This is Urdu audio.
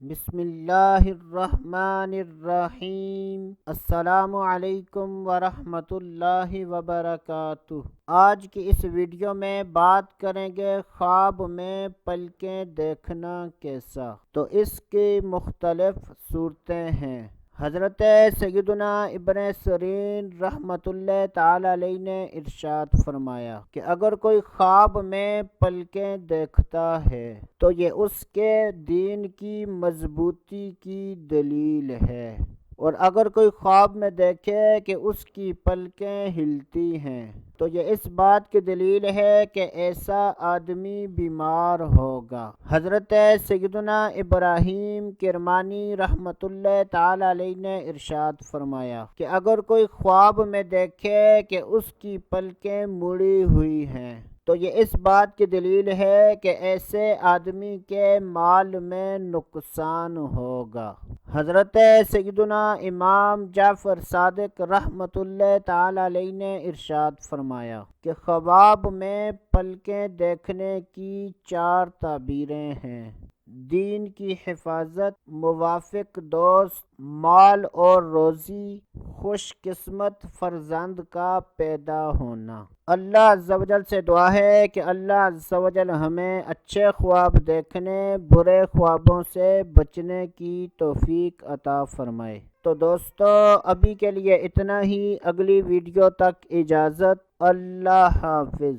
بسم اللہ الرحمن الرحیم۔ السلام علیکم ورحمۃ اللہ وبرکاتہ۔ آج کی اس ویڈیو میں بات کریں گے خواب میں پلکیں دیکھنا کیسا۔ تو اس کی مختلف صورتیں ہیں۔ حضرت سیدنا ابن سیرین رحمۃ اللہ تعالی علیہ نے ارشاد فرمایا کہ اگر کوئی خواب میں پلکیں دیکھتا ہے تو یہ اس کے دین کی مضبوطی کی دلیل ہے، اور اگر کوئی خواب میں دیکھے کہ اس کی پلکیں ہلتی ہیں تو یہ اس بات کی دلیل ہے کہ ایسا آدمی بیمار ہوگا۔ حضرت سیدنا ابراہیم کرمانی رحمۃ اللہ تعالی علیہ نے ارشاد فرمایا کہ اگر کوئی خواب میں دیکھے کہ اس کی پلکیں مڑی ہوئی ہیں تو یہ اس بات کی دلیل ہے کہ ایسے آدمی کے مال میں نقصان ہوگا۔ حضرت سیدنا امام جعفر صادق رحمۃ اللہ تعالی علیہ نے ارشاد فرمایا کہ خواب میں پلکیں دیکھنے کی 4 تعبیریں ہیں: دین کی حفاظت، موافق دوست، مال اور روزی، خوش قسمت فرزند کا پیدا ہونا۔ اللہ عز و جل سے دعا ہے کہ اللہ عز و جل ہمیں اچھے خواب دیکھنے، برے خوابوں سے بچنے کی توفیق عطا فرمائے۔ تو دوستو، ابھی کے لیے اتنا ہی۔ اگلی ویڈیو تک اجازت۔ اللہ حافظ۔